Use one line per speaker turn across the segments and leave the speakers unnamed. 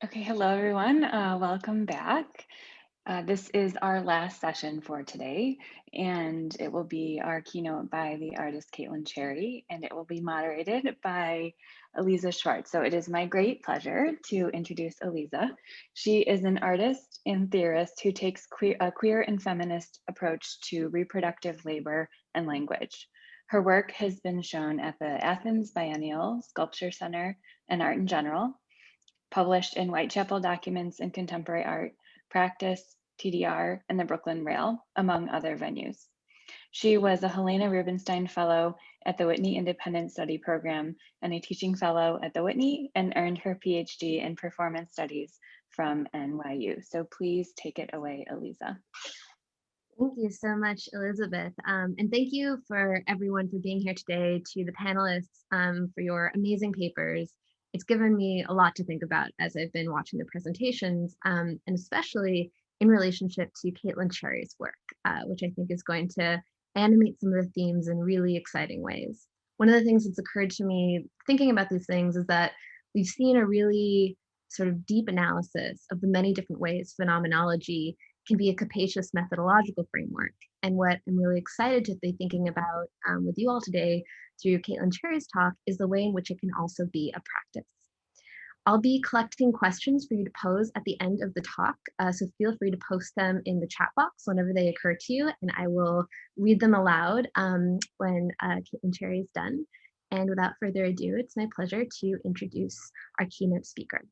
Okay, hello everyone. Welcome back. This is our last session for today, and it will be our keynote by the artist Caitlyn Cherry, and it will be moderated by Eliza Schwartz. So it is my great pleasure to introduce Eliza. She is an artist and theorist who takes a queer and feminist approach to reproductive labor and language. Her work has been shown at the Athens Biennial, Sculpture Center, and Art in General, published in Whitechapel Documents in Contemporary Art, Practice, TDR, and the Brooklyn Rail, among other venues. She was a Helena Rubinstein Fellow at the Whitney Independent Study Program and a teaching fellow at the Whitney, and earned her PhD in Performance Studies from NYU. So please take it away, Eliza.
Thank you so much, Elizabeth. And thank you for everyone for being here today, to the panelists for your amazing papers. It's given me a lot to think about as I've been watching the presentations, and especially in relationship to Caitlyn Cherry's work, which I think is going to animate some of the themes in really exciting ways. One of the things that's occurred to me thinking about these things is that we've seen a really sort of deep analysis of the many different ways phenomenology can be a capacious methodological framework. And what I'm really excited to be thinking about with you all today through Caitlyn Cherry's talk is the way in which it can also be a practice. I'll be collecting questions for you to pose at the end of the talk, so feel free to post them in the chat box whenever they occur to you, and I will read them aloud when Caitlyn Cherry is done. And without further ado, it's my pleasure to introduce our keynote speaker.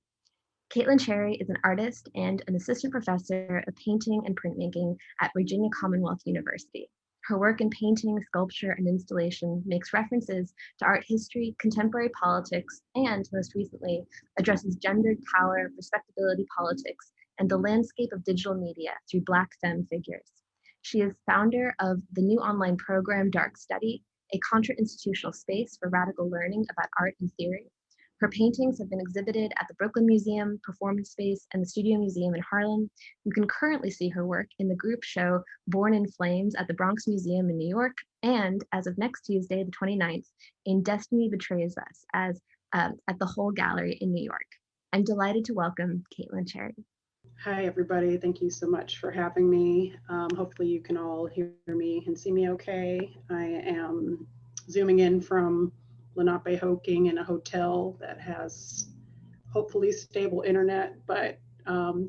Caitlyn Cherry is an artist and an assistant professor of painting and printmaking at Virginia Commonwealth University. Her work in painting, sculpture, and installation makes references to art history, contemporary politics, and most recently, addresses gendered power, respectability politics, and the landscape of digital media through Black femme figures. She is founder of the new online program Dark Study, a contra-institutional space for radical learning about art and theory. Her paintings have been exhibited at the Brooklyn Museum, Performance Space, and the Studio Museum in Harlem. You can currently see her work in the group show Born in Flames at the Bronx Museum in New York, and as of next Tuesday, the 29th, in Destiny Betrays Us at the Whole Gallery in New York. I'm delighted to welcome Caitlyn Cherry.
Hi, everybody. Thank you so much for having me. Hopefully you can all hear me and see me okay. I am zooming in from Lenape-Hoking in a hotel that has hopefully stable internet, but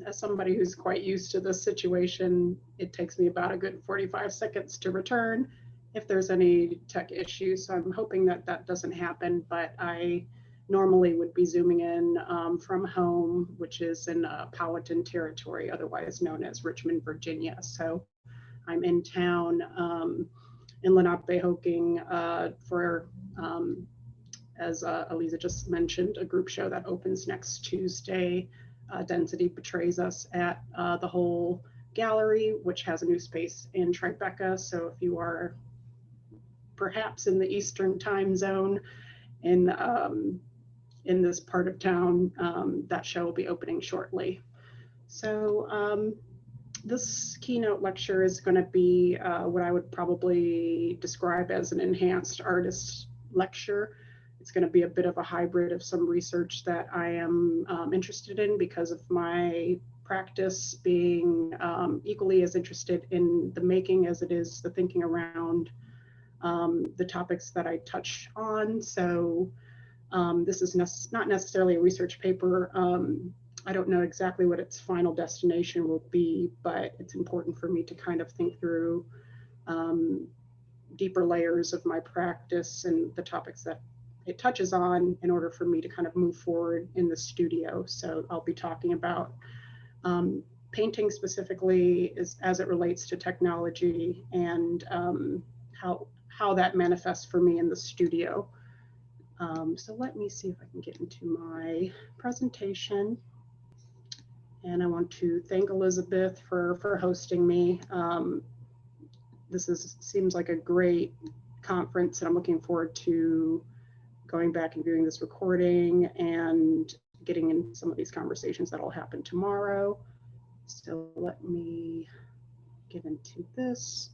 as somebody who's quite used to this situation, it takes me about a good 45 seconds to return if there's any tech issues. So I'm hoping that that doesn't happen, but I normally would be zooming in from home, which is in Powhatan territory, otherwise known as Richmond, Virginia. So I'm in town in Lenape-Hoking for as Eliza just mentioned, a group show that opens next Tuesday. Density Betrays Us at the Whole Gallery, which has a new space in Tribeca. So if you are perhaps in the Eastern time zone in this part of town, that show will be opening shortly. So this keynote lecture is going to be what I would probably describe as an enhanced artist lecture. It's going to be a bit of a hybrid of some research that I am interested in because of my practice being equally as interested in the making as it is the thinking around the topics that I touch on. So this is not necessarily a research paper. I don't know exactly what its final destination will be, but it's important for me to kind of think through deeper layers of my practice and the topics that it touches on in order for me to kind of move forward in the studio. So I'll be talking about painting specifically as it relates to technology and how that manifests for me in the studio. So let me see if I can get into my presentation. And I want to thank Elizabeth for hosting me. This seems like a great conference, and I'm looking forward to going back and viewing this recording and getting in some of these conversations that'll happen tomorrow. So let me get into this.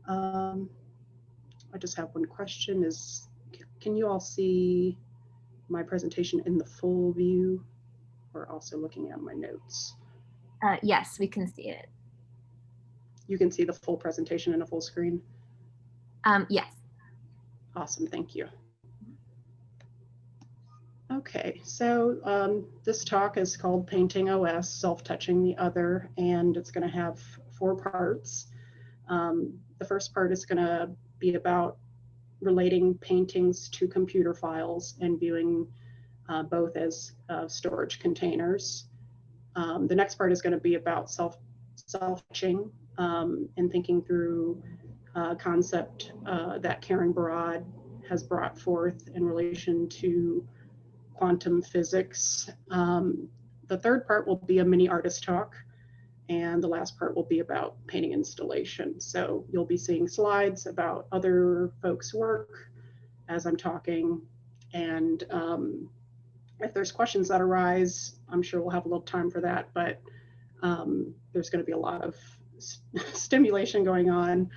I just have one question can you all see my presentation in the full view, or also looking at my notes?
Yes, we can see it.
You can see the full presentation in a full screen?
Yes.
Awesome, thank you. Okay, so this talk is called Painting OS, Self-Touching the Other, and it's going to have 4 parts. The first part is going to be about relating paintings to computer files and viewing both as storage containers. The next part is going to be about self-touching and thinking through a concept that Karen Barad has brought forth in relation to quantum physics. The third part will be a mini artist talk, and the last part will be about painting installation. So you'll be seeing slides about other folks' work as I'm talking, and if there's questions that arise, I'm sure we'll have a little time for that, but there's going to be a lot of stimulation going on.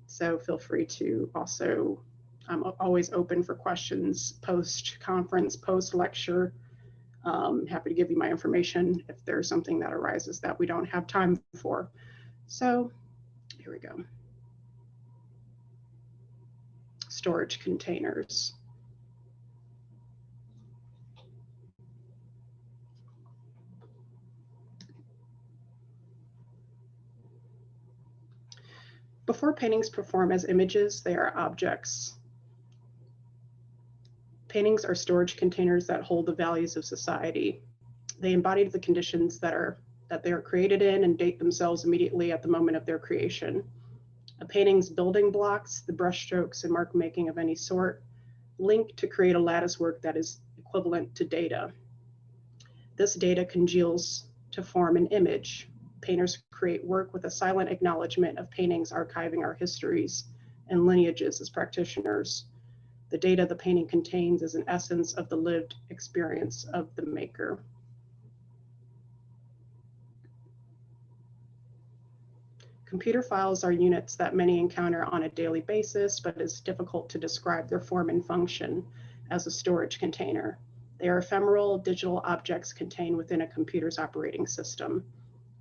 So feel free to also, I'm always open for questions post-conference, post-lecture. Happy to give you my information if there's something that arises that we don't have time for. So here we go. Storage containers. Before paintings perform as images, they are objects. Paintings are storage containers that hold the values of society. They embody the conditions that they are created in and date themselves immediately at the moment of their creation. A painting's building blocks, the brushstrokes and mark making of any sort, link to create a lattice work that is equivalent to data. This data congeals to form an image. Painters create work with a silent acknowledgement of paintings archiving our histories and lineages as practitioners. The data the painting contains is an essence of the lived experience of the maker. Computer files are units that many encounter on a daily basis, but it's difficult to describe their form and function as a storage container. They are ephemeral digital objects contained within a computer's operating system.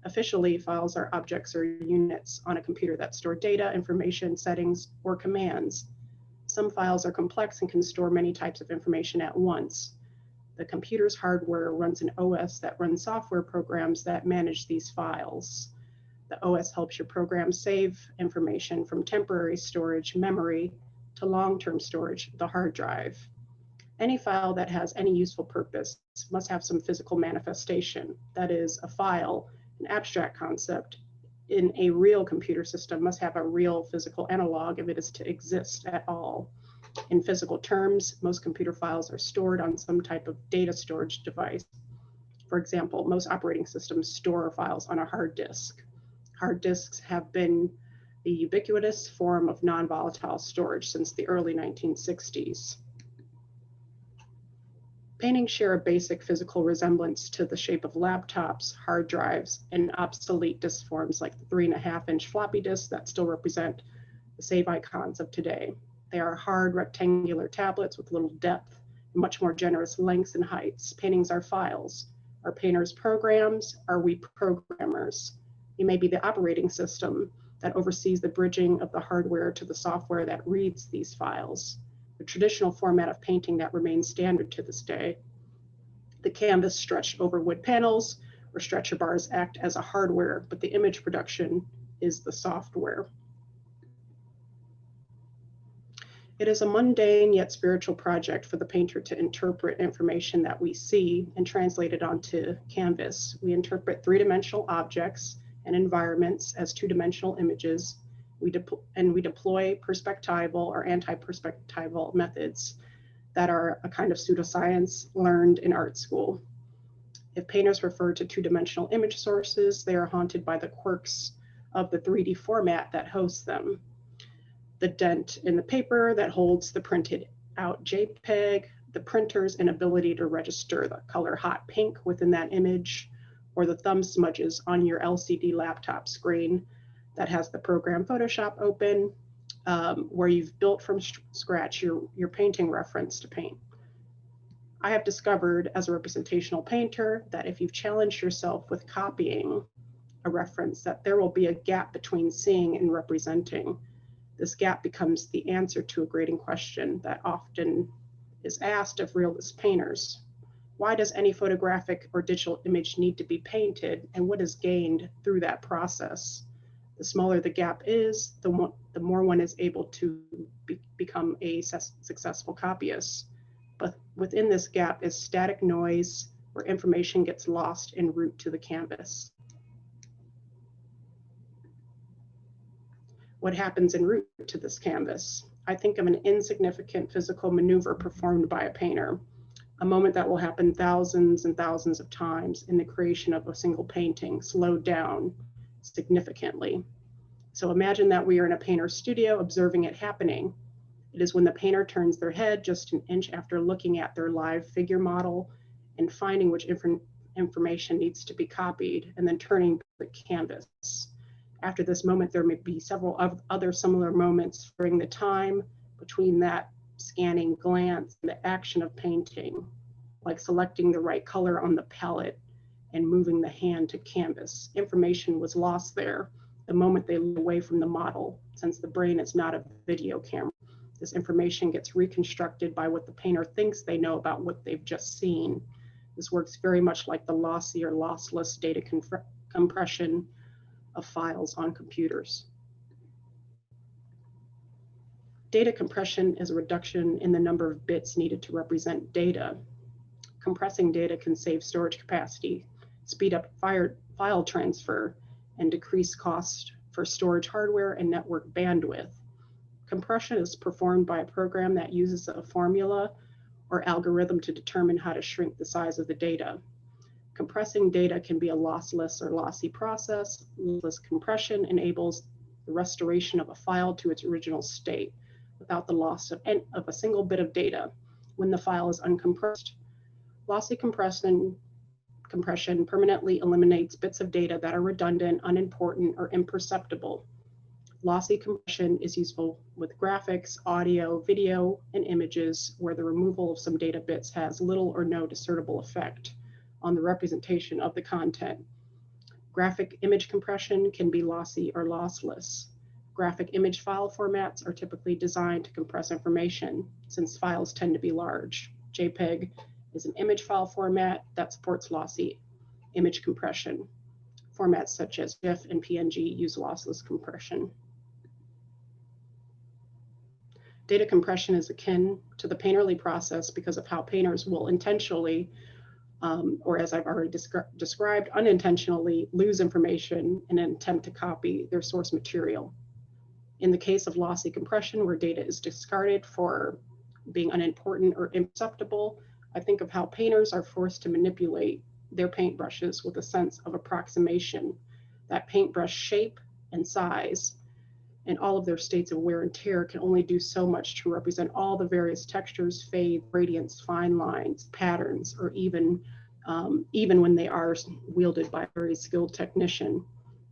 Officially, files are objects or units on a computer that store data, information, settings, or commands. Some files are complex and can store many types of information at once. The computer's hardware runs an OS that runs software programs that manage these files. The OS helps your program save information from temporary storage memory to long-term storage, the hard drive. Any file that has any useful purpose must have some physical manifestation. That is, a file, an abstract concept, in a real computer system must have a real physical analog if it is to exist at all. In physical terms, most computer files are stored on some type of data storage device. For example, most operating systems store files on a hard disk. Hard disks have been the ubiquitous form of non-volatile storage since the early 1960s. Paintings share a basic physical resemblance to the shape of laptops, hard drives, and obsolete disk forms like the 3.5-inch floppy disks that still represent the save icons of today. They are hard rectangular tablets with little depth and much more generous lengths and heights. Paintings are files. Are painters programs? Are we programmers? You may be the operating system that oversees the bridging of the hardware to the software that reads these files. The traditional format of painting that remains standard to this day. The canvas stretched over wood panels or stretcher bars act as a hardware, but the image production is the software. It is a mundane yet spiritual project for the painter to interpret information that we see and translate it onto canvas. We interpret three-dimensional objects and environments as two-dimensional images. We deploy perspectival or anti-perspectival methods that are a kind of pseudoscience learned in art school. If painters refer to two-dimensional image sources, they are haunted by the quirks of the 3D format that hosts them. The dent in the paper that holds the printed out JPEG, the printer's inability to register the color hot pink within that image, or the thumb smudges on your LCD laptop screen that has the program Photoshop open, where you've built from scratch your painting reference to paint. I have discovered as a representational painter that if you've challenged yourself with copying a reference, that there will be a gap between seeing and representing. This gap becomes the answer to a grading question that often is asked of realist painters. Why does any photographic or digital image need to be painted, and what is gained through that process? The smaller the gap is, the more one is able to become a successful copyist. But within this gap is static noise where information gets lost en route to the canvas. What happens en route to this canvas? I think of an insignificant physical maneuver performed by a painter, a moment that will happen thousands and thousands of times in the creation of a single painting, slowed down significantly. So imagine that we are in a painter's studio observing it happening. It is when the painter turns their head just an inch after looking at their live figure model and finding which information needs to be copied, and then turning the canvas. After this moment, there may be several other similar moments during the time between that scanning glance and the action of painting, like selecting the right color on the palette and moving the hand to canvas. Information was lost there the moment they look away from the model, since the brain is not a video camera. This information gets reconstructed by what the painter thinks they know about what they've just seen. This works very much like the lossy or lossless data compression of files on computers. Data compression is a reduction in the number of bits needed to represent data. Compressing data can save storage capacity, speed up file transfer, and decrease cost for storage hardware and network bandwidth. Compression is performed by a program that uses a formula or algorithm to determine how to shrink the size of the data. Compressing data can be a lossless or lossy process. Lossless compression enables the restoration of a file to its original state without the loss of a single bit of data when the file is uncompressed. Lossy compression permanently eliminates bits of data that are redundant, unimportant, or imperceptible. Lossy compression is useful with graphics, audio, video, and images where the removal of some data bits has little or no discernible effect on the representation of the content. Graphic image compression can be lossy or lossless. Graphic image file formats are typically designed to compress information since files tend to be large. JPEG is an image file format that supports lossy image compression. Formats such as GIF and PNG use lossless compression. Data compression is akin to the painterly process because of how painters will intentionally, or as I've already described, unintentionally lose information in an attempt to copy their source material. In the case of lossy compression, where data is discarded for being unimportant or imperceptible, I think of how painters are forced to manipulate their paintbrushes with a sense of approximation. That paintbrush shape and size and all of their states of wear and tear can only do so much to represent all the various textures, fade, gradients, fine lines, patterns, or even when they are wielded by a very skilled technician.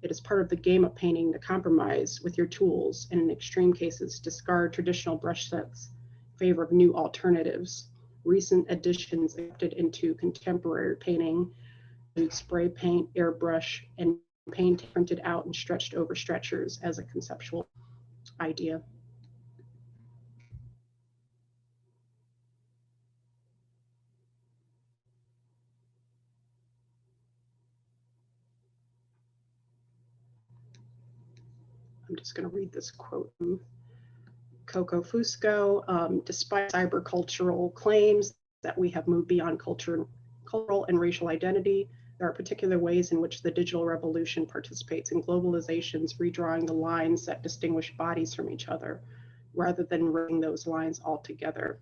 It is part of the game of painting to compromise with your tools, and in extreme cases, discard traditional brush sets in favor of new alternatives. Recent additions adapted into contemporary painting include spray paint, airbrush, and paint printed out and stretched over stretchers as a conceptual idea. I'm just going to read this quote from Coco Fusco. Despite cybercultural claims that we have moved beyond cultural and racial identity, there are particular ways in which the digital revolution participates in globalization's redrawing the lines that distinguish bodies from each other, rather than erasing those lines altogether.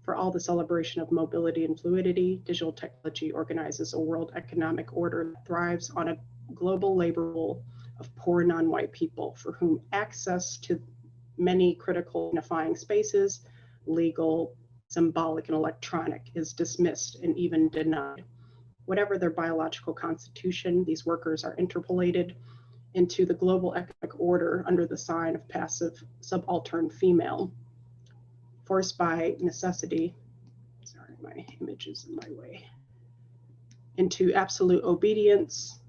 For all the celebration of mobility and fluidity, digital technology organizes a world economic order that thrives on a global labor pool of poor non-white people for whom access to many critical unifying spaces, legal, symbolic, and electronic, is dismissed and even denied. Whatever their biological constitution, these workers are interpolated into the global economic order under the sign of passive subaltern female. Forced by necessity, my image is in my way. Into absolute obedience,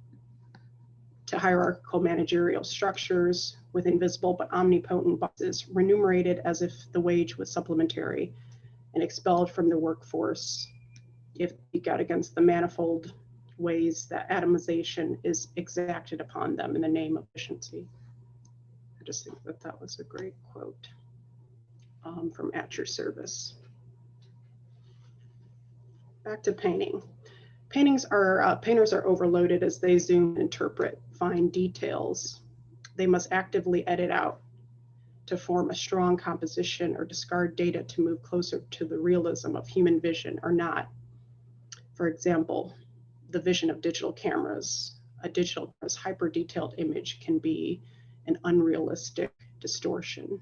to hierarchical managerial structures with invisible but omnipotent bosses, remunerated as if the wage was supplementary, and expelled from the workforce if they speak out against the manifold ways that atomization is exacted upon them in the name of efficiency. I just think that that was a great quote from At Your Service. Back to painting. Painters are overloaded as they zoom and interpret fine details. They must actively edit out to form a strong composition or discard data to move closer to the realism of human vision or not. For example, the vision of digital cameras. A digital camera's hyper-detailed image can be an unrealistic distortion.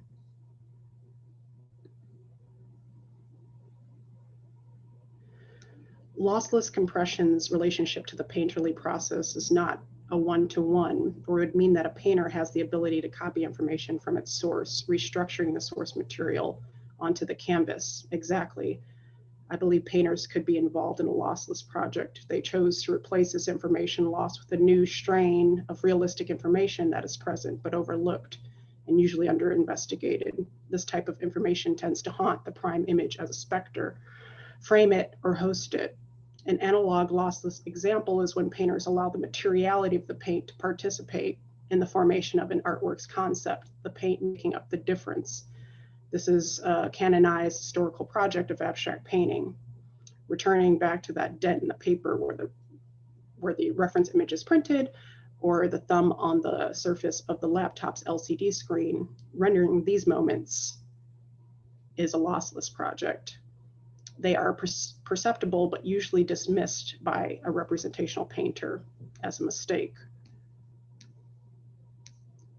Lossless compression's relationship to the painterly process is not a one-to-one, or it would mean that a painter has the ability to copy information from its source, restructuring the source material onto the canvas. Exactly. I believe painters could be involved in a lossless project if they chose to replace this information loss with a new strain of realistic information that is present but overlooked and usually under-investigated. This type of information tends to haunt the prime image as a specter, frame it or host it. An analog lossless example is when painters allow the materiality of the paint to participate in the formation of an artwork's concept, the paint making up the difference. This is a canonized historical project of abstract painting. Returning back to that dent in the paper where the reference image is printed, or the thumb on the surface of the laptop's LCD screen, rendering these moments is a lossless project. They are perceptible, but usually dismissed by a representational painter as a mistake.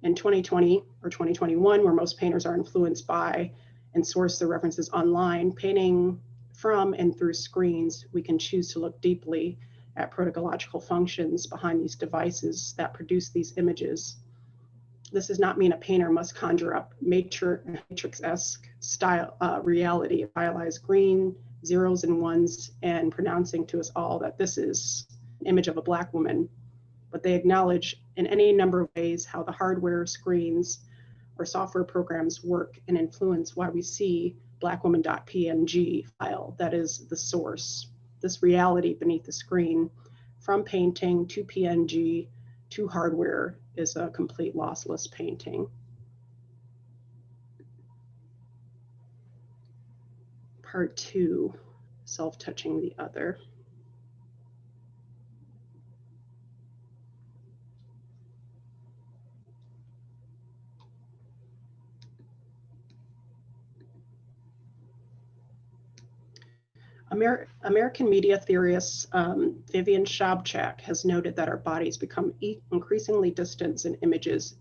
In 2020 or 2021, where most painters are influenced by and source their references online, painting from and through screens, we can choose to look deeply at protocological functions behind these devices that produce these images. This does not mean a painter must conjure up matrix-esque style reality, stylized green, zeros and ones, and pronouncing to us all that this is an image of a Black woman. But they acknowledge in any number of ways how the hardware, screens, or software programs work and influence why we see blackwoman.png file that is the source. This reality beneath the screen, from painting to PNG to hardware, is a complete lossless painting. Part 2, self-touching the other. American media theorist Vivian Shabchak has noted that our bodies become increasingly distant in images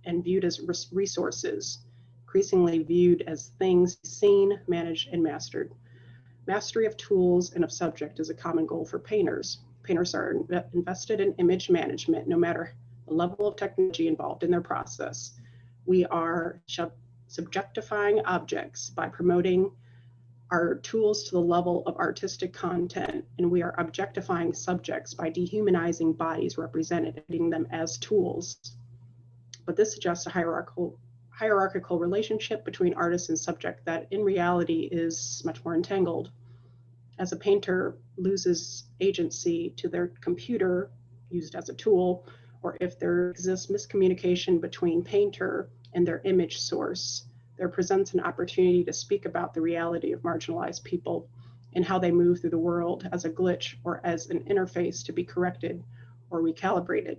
and viewed as resources, increasingly viewed as things seen, managed, and mastered. Mastery of tools and of subject is a common goal for painters. Painters are invested in image management, no matter the level of technology involved in their process. We are subjectifying objects by promoting our tools to the level of artistic content, and we are objectifying subjects by dehumanizing bodies represented, treating them as tools. But this suggests a hierarchical relationship between artist and subject that in reality is much more entangled. As a painter loses agency to their computer used as a tool, or if there exists miscommunication between painter and their image source, there presents an opportunity to speak about the reality of marginalized people and how they move through the world as a glitch or as an interface to be corrected or recalibrated.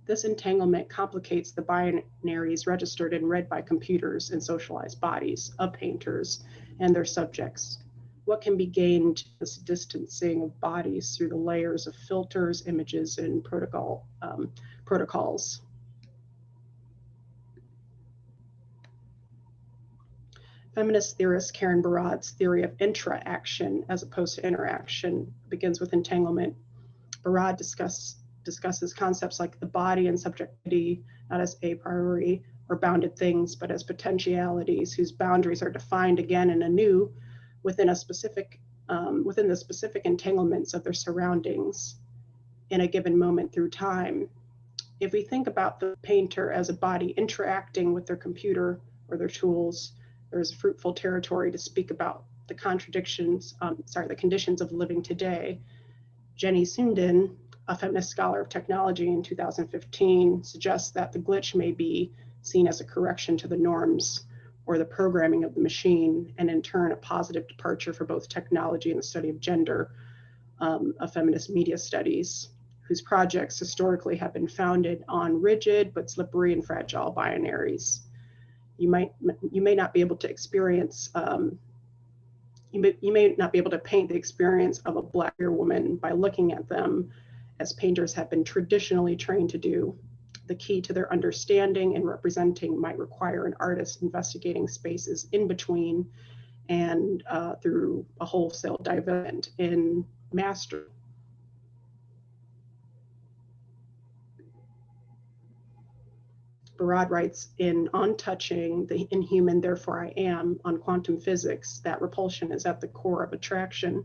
This entanglement complicates the binaries registered and read by computers and socialized bodies of painters and their subjects. What can be gained in this distancing of bodies through the layers of filters, images, and protocols? Feminist theorist Karen Barad's theory of intra-action as opposed to interaction begins with entanglement. Barad discusses concepts like the body and subjectivity not as a priori or bounded things, but as potentialities whose boundaries are defined again and anew within a specific within the specific entanglements of their surroundings in a given moment through time. If we think about the painter as a body interacting with their computer or their tools, there's fruitful territory to speak about the the conditions of living today. Jenny Sundin, a feminist scholar of technology in 2015, suggests that the glitch may be seen as a correction to the norms or the programming of the machine, and in turn, a positive departure for both technology and the study of gender, of feminist media studies, whose projects historically have been founded on rigid but slippery and fragile binaries. You may not be able to experience, you may not be able to paint the experience of a Black woman by looking at them, as painters have been traditionally trained to do. The key to their understanding and representing might require an artist investigating spaces in between and through a wholesale development in mastery. Barad writes in On Touching the Inhuman, Therefore I Am, on quantum physics, that repulsion is at the core of attraction.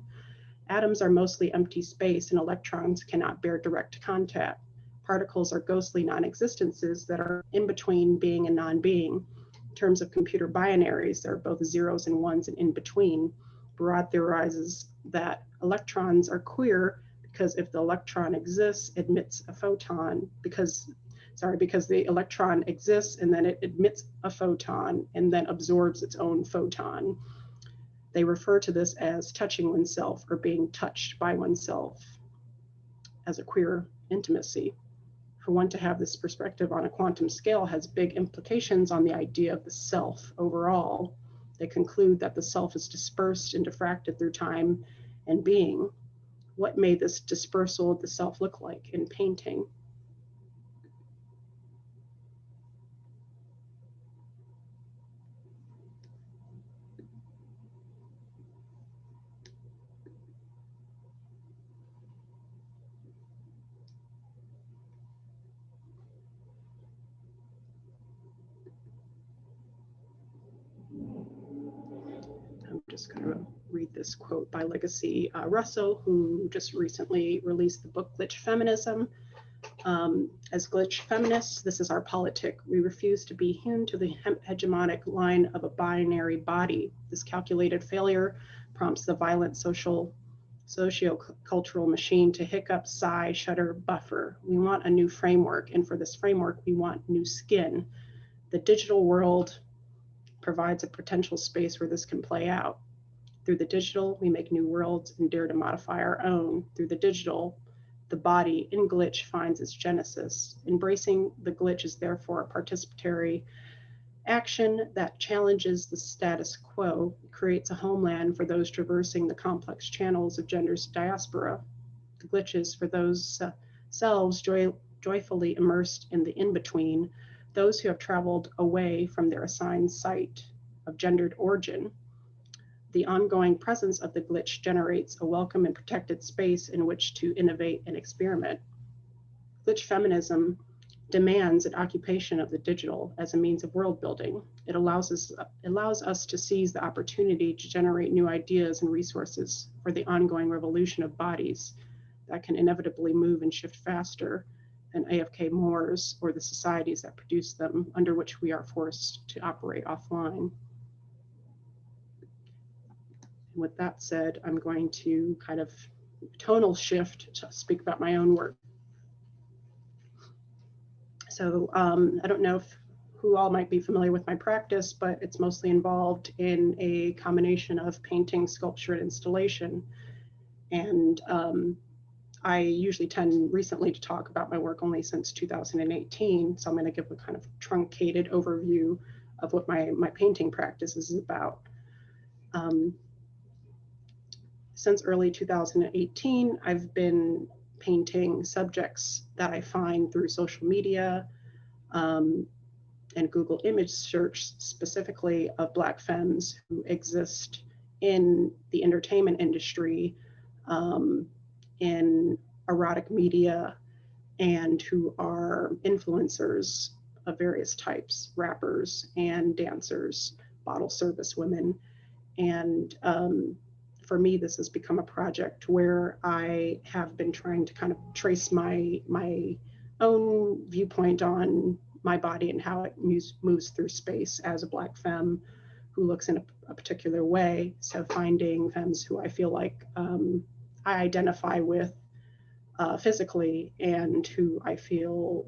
Atoms are mostly empty space and electrons cannot bear direct contact. Particles are ghostly non-existences that are in between being and non-being. In terms of computer binaries, there are both zeros and ones and in between. Barad theorizes that electrons are queer because if the electron exists, it emits a photon, because the electron exists and then it emits a photon and then absorbs its own photon. They refer to this as touching oneself or being touched by oneself as a queer intimacy. For one to have this perspective on a quantum scale has big implications on the idea of the self overall. They conclude that the self is dispersed and diffracted through time and being. What may this dispersal of the self look like in painting? I'm just going to read this quote by Legacy Russell, who just recently released the book Glitch Feminism. As glitch feminists, this is our politic. We refuse to be hewn to the hegemonic line of a binary body. This calculated failure prompts the violent socio-cultural machine to hiccup, sigh, shudder, buffer. We want a new framework, and for this framework, we want new skin. The digital world provides a potential space where this can play out. Through the digital, we make new worlds and dare to modify our own. Through the digital, the body in glitch finds its genesis. Embracing the glitch is therefore a participatory action that challenges the status quo, creates a homeland for those traversing the complex channels of gender's diaspora. The glitch is for those selves joyfully immersed in the in-between, those who have traveled away from their assigned site of gendered origin. The ongoing presence of the glitch generates a welcome and protected space in which to innovate and experiment. Glitch feminism demands an occupation of the digital as a means of world building. It allows us to seize the opportunity to generate new ideas and resources for the ongoing revolution of bodies that can inevitably move and shift faster than AFK Moors or the societies that produce them, under which we are forced to operate offline. And with that said, I'm going to kind of tonal shift to speak about my own work. So I don't know who all might be familiar with my practice, but it's mostly involved in a combination of painting, sculpture, and installation. And I usually tend recently to talk about my work only since 2018. So I'm going to give a kind of truncated overview of what my painting practice is about. Since early 2018, I've been painting subjects that I find through social media and Google image search, specifically of Black femmes who exist in the entertainment industry, in erotic media, and who are influencers of various types, rappers and dancers, bottle service women. And for me, this has become a project where I have been trying to kind of trace my own viewpoint on my body and how it moves through space as a Black femme who looks in a particular way. So finding femmes who I feel like I identify with physically and who I feel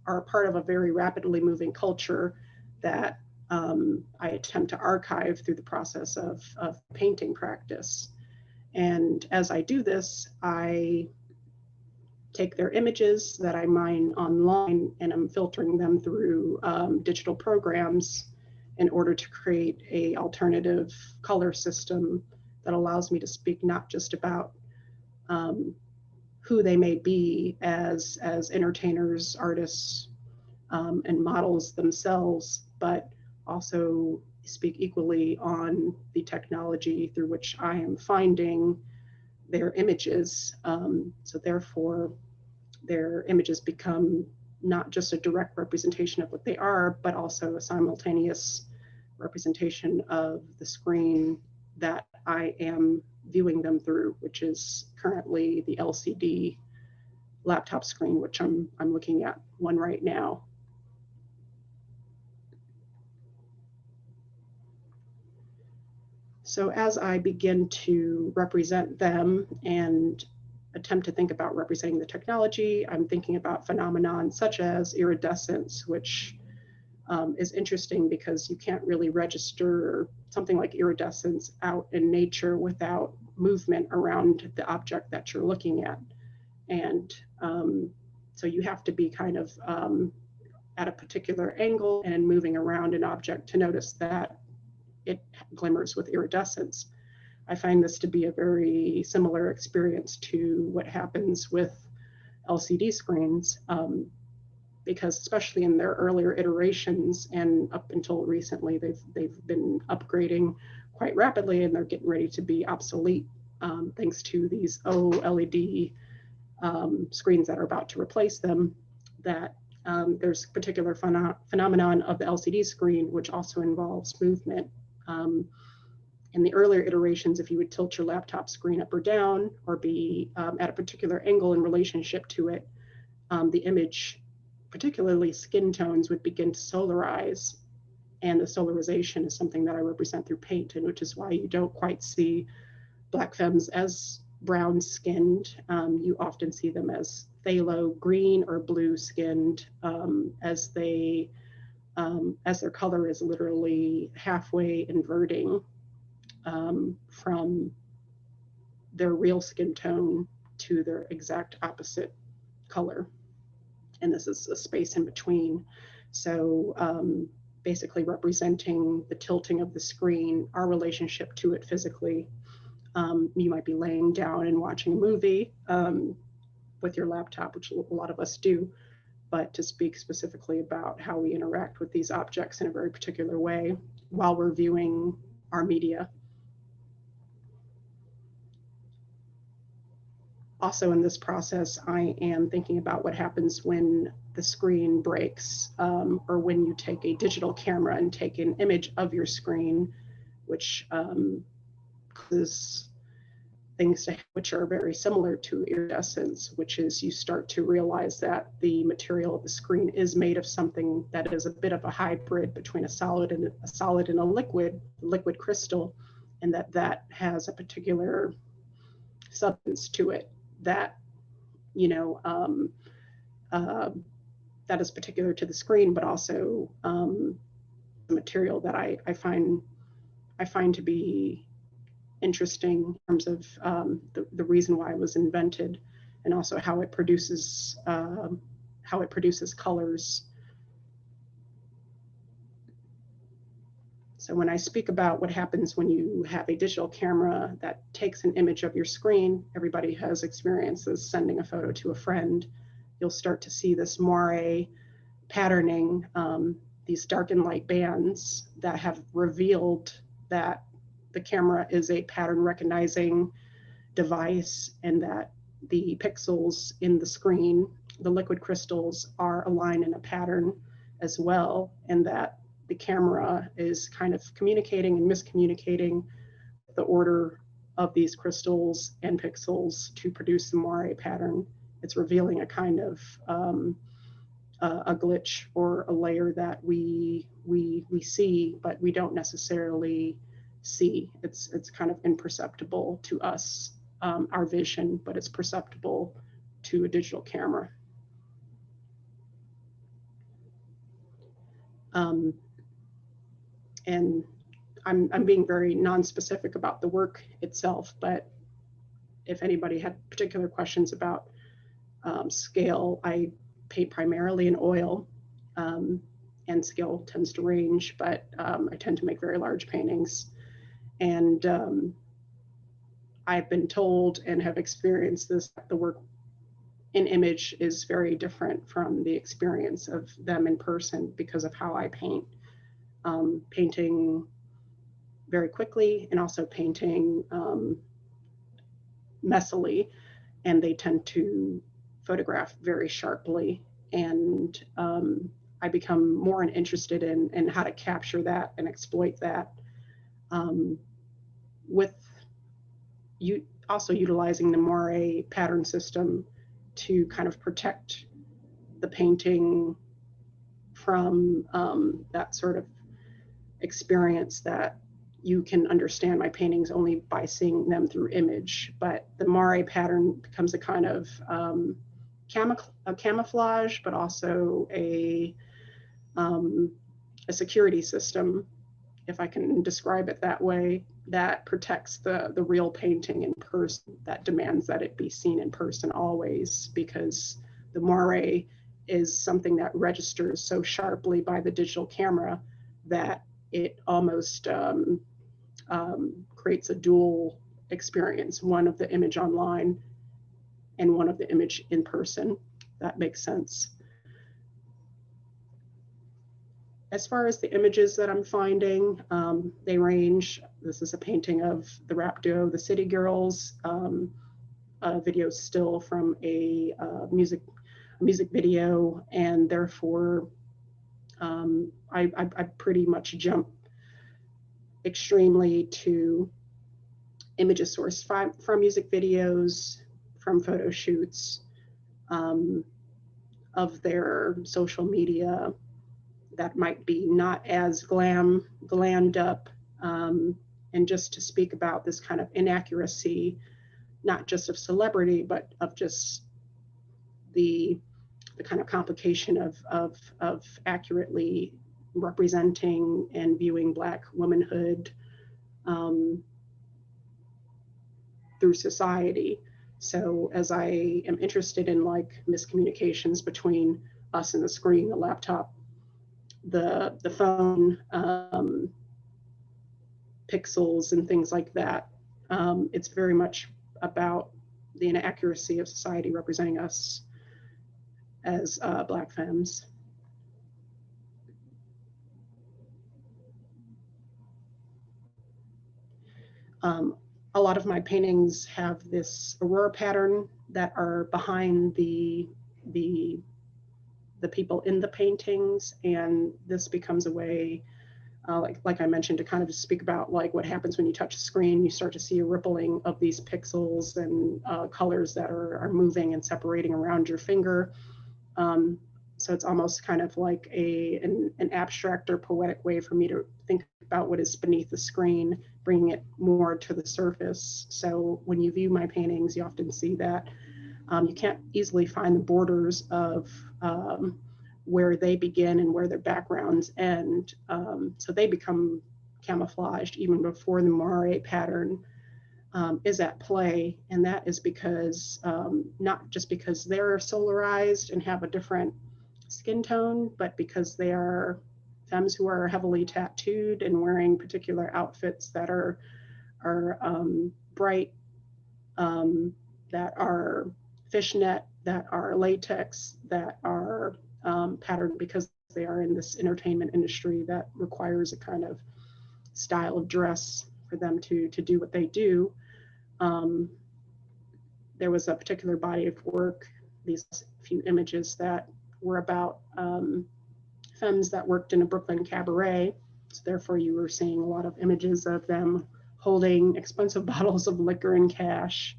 are part of a very rapidly moving culture that I attempt to archive through the process of painting practice. And as I do this, I take their images that I mine online and I'm filtering them through digital programs in order to create an alternative color system that allows me to speak not just about who they may be as entertainers, artists, and models themselves, but also speak equally on the technology through which I am finding their images. So therefore, their images become not just a direct representation of what they are, but also a simultaneous representation of the screen that I am viewing them through, which is currently the LCD laptop screen, which I'm looking at one right now. So as I begin to represent them and attempt to think about representing the technology, I'm thinking about phenomenon such as iridescence, which is interesting because you can't really register something like iridescence out in nature without movement around the object that you're looking at. And so you have to be kind of at a particular angle and moving around an object to notice that it glimmers with iridescence. I find this to be a very similar experience to what happens with LCD screens, because especially in their earlier iterations and up until recently, they've been upgrading quite rapidly and they're getting ready to be obsolete thanks to these OLED screens that are about to replace them. That there's a particular phenomenon of the LCD screen, which also involves movement. In the earlier iterations, if you would tilt your laptop screen up or down or be at a particular angle in relationship to it, the image, particularly skin tones, would begin to solarize. And the solarization is something that I represent through paint, and which is why you don't quite see Black femmes as brown skinned. You often see them as phthalo green or blue skinned, as their color is literally halfway inverting from their real skin tone to their exact opposite color. And this is a space in between. So basically representing the tilting of the screen, our relationship to it physically. You might be laying down and watching a movie with your laptop, which a lot of us do, but to speak specifically about how we interact with these objects in a very particular way while we're viewing our media. Also in this process, I am thinking about what happens when the screen breaks, or when you take a digital camera and take an image of your screen, which causes things which are very similar to iridescence, which is you start to realize that the material of the screen is made of something that is a bit of a hybrid between a solid and a liquid crystal, and that has a particular substance to it that, you know, that is particular to the screen, but also the material that I find to be interesting in terms of the reason why it was invented, and also how it produces colors. So when I speak about what happens when you have a digital camera that takes an image of your screen, everybody has experiences sending a photo to a friend. You'll start to see this moire patterning, these dark and light bands that have revealed that the camera is a pattern recognizing device, and that the pixels in the screen, the liquid crystals, are aligned in a pattern as well, and that the camera is kind of communicating and miscommunicating the order of these crystals and pixels to produce the moire pattern. It's revealing a kind of a glitch or a layer that we see, but we don't necessarily see. It's kind of imperceptible to us, our vision, but it's perceptible to a digital camera. And I'm being very non-specific about the work itself, but if anybody had particular questions about scale, I paint primarily in oil, and scale tends to range, but I tend to make very large paintings. And I've been told and have experienced this, the work in image is very different from the experience of them in person because of how I paint. Painting very quickly and also painting messily, and they tend to photograph very sharply. And I become more interested in how to capture that and exploit that, with you also utilizing the moire pattern system to kind of protect the painting from that sort of experience that you can understand my paintings only by seeing them through image. But the moire pattern becomes a kind of camouflage, but also a security system, if I can describe it that way, that protects the real painting in person, that demands that it be seen in person always, because the moire is something that registers so sharply by the digital camera that it almost creates a dual experience, one of the image online and one of the image in person. That makes sense. As far as the images that I'm finding, they range. This is a painting of the rap duo, the City Girls, a video still from a music video, and therefore I pretty much jump extremely to images sourced from music videos, from photo shoots, of their social media that might be not as glammed up, and just to speak about this kind of inaccuracy, not just of celebrity, but of just the kind of complication of accurately representing and viewing Black womanhood through society. So as I am interested in like miscommunications between us and the screen, the laptop, the phone, pixels and things like that, it's very much about the inaccuracy of society representing us as Black femmes. A lot of my paintings have this aurora pattern that are behind the people in the paintings, and this becomes a way, like I mentioned, to kind of speak about like what happens when you touch a screen. You start to see a rippling of these pixels and colors that are moving and separating around your finger. So it's almost kind of like an abstract or poetic way for me to think about what is beneath the screen, bringing it more to the surface. So when you view my paintings, you often see that you can't easily find the borders of where they begin and where their backgrounds end. So they become camouflaged even before the moire pattern is at play. And that is because, not just because they're solarized and have a different skin tone, but because they are femmes who are heavily tattooed and wearing particular outfits that are bright, that are fishnet, that are latex, that are patterned because they are in this entertainment industry that requires a kind of style of dress for them to do what they do. There was a particular body of work, these few images that were about femmes that worked in a Brooklyn cabaret. So therefore you were seeing a lot of images of them holding expensive bottles of liquor and cash.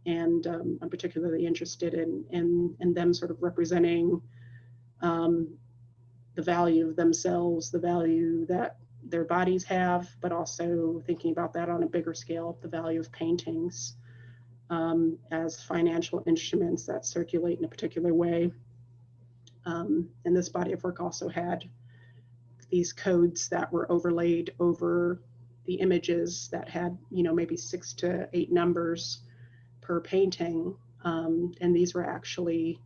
And I'm particularly interested in them sort of representing the value of themselves, the value that their bodies have, but also thinking about that on a bigger scale, the value of paintings as financial instruments that circulate in a particular way. And this body of work also had these codes that were overlaid over the images that had, you know, maybe 6 to 8 numbers per painting. And these were actually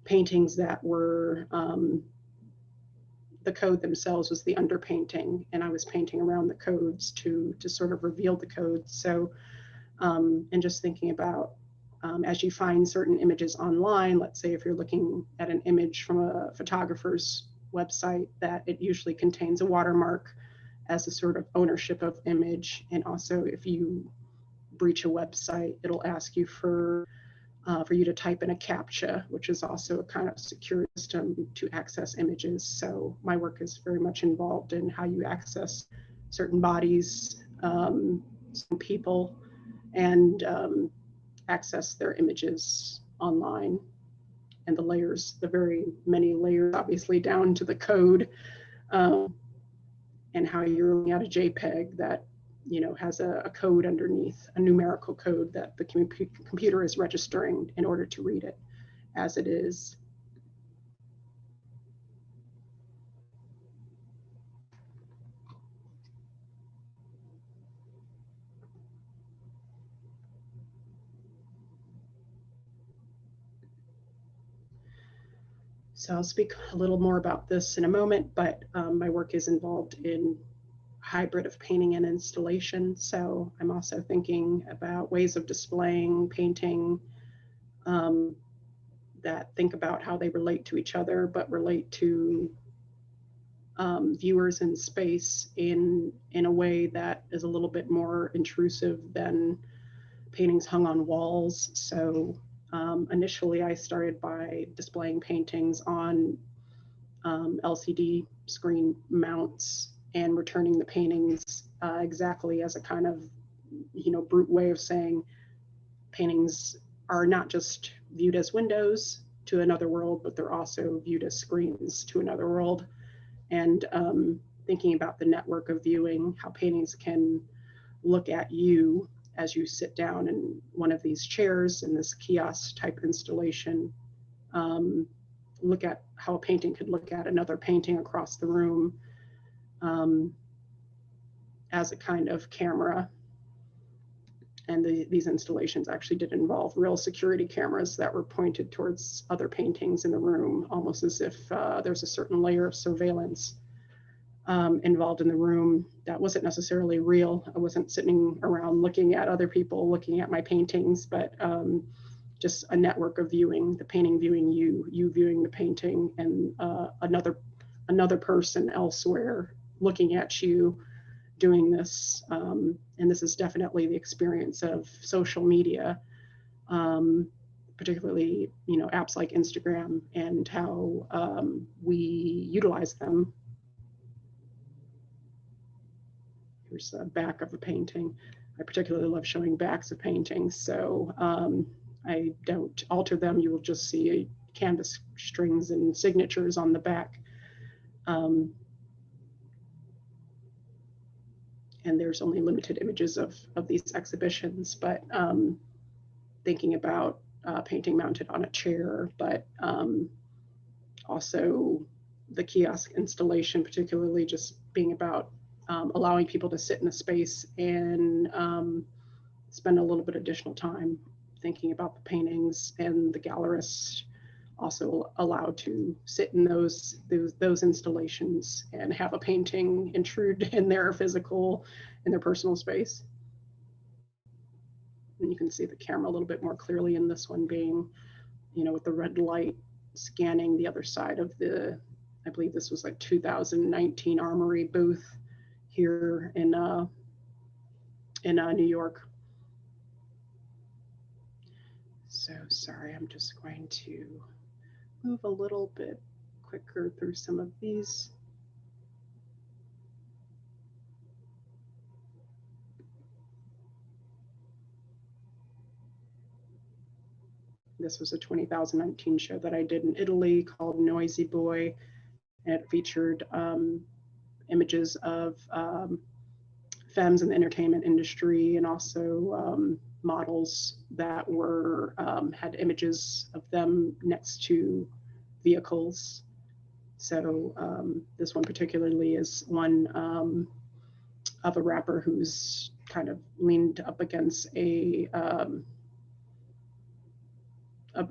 paintings that were, the code themselves was the underpainting, and I was painting around the codes to sort of reveal the codes. So, and just thinking about, as you find certain images online, let's say if you're looking at an image from a photographer's website, that it usually contains a watermark as a sort of ownership of image. And also if you breach a website, it'll ask you for you to type in a CAPTCHA, which is also a kind of secure system to access images. So my work is very much involved in how you access certain bodies, some people, and access their images online. And the layers, the very many layers, obviously down to the code, and how you're looking at a JPEG that, you know, has a code underneath, a numerical code that the computer is registering in order to read it as it is. So I'll speak a little more about this in a moment, but my work is involved in hybrid of painting and installation. So I'm also thinking about ways of displaying painting that think about how they relate to each other, but relate to viewers in space in a way that is a little bit more intrusive than paintings hung on walls. So initially I started by displaying paintings on LCD screen mounts and returning the paintings exactly as a kind of, you know, brute way of saying paintings are not just viewed as windows to another world, but they're also viewed as screens to another world. And thinking about the network of viewing, how paintings can look at you as you sit down in one of these chairs in this kiosk type installation, look at how a painting could look at another painting across the room as a kind of camera. And these installations actually did involve real security cameras that were pointed towards other paintings in the room, almost as if there's a certain layer of surveillance involved in the room that wasn't necessarily real. I wasn't sitting around looking at other people looking at my paintings, but just a network of viewing, the painting viewing you, you viewing the painting, and another person elsewhere looking at you doing this. And this is definitely the experience of social media, particularly, you know, apps like Instagram and how we utilize them. Here's the back of a painting. I particularly love showing backs of paintings, so I don't alter them. You will just see canvas strings and signatures on the back. And there's only limited images of these exhibitions, but thinking about painting mounted on a chair, but also the kiosk installation, particularly just being about allowing people to sit in a space and spend a little bit additional time thinking about the paintings, and the gallerists also allowed to sit in those installations and have a painting intrude in their personal space. And you can see the camera a little bit more clearly in this one, being, you know, with the red light scanning the other side of the, I believe this was like 2019 Armory booth here in New York. So sorry, I'm just going to move a little bit quicker through some of these. This was a 2019 show that I did in Italy called Noisy Boy, and it featured images of femmes in the entertainment industry, and also models that were had images of them next to vehicles. So this one particularly is one of a rapper who's kind of leaned up against a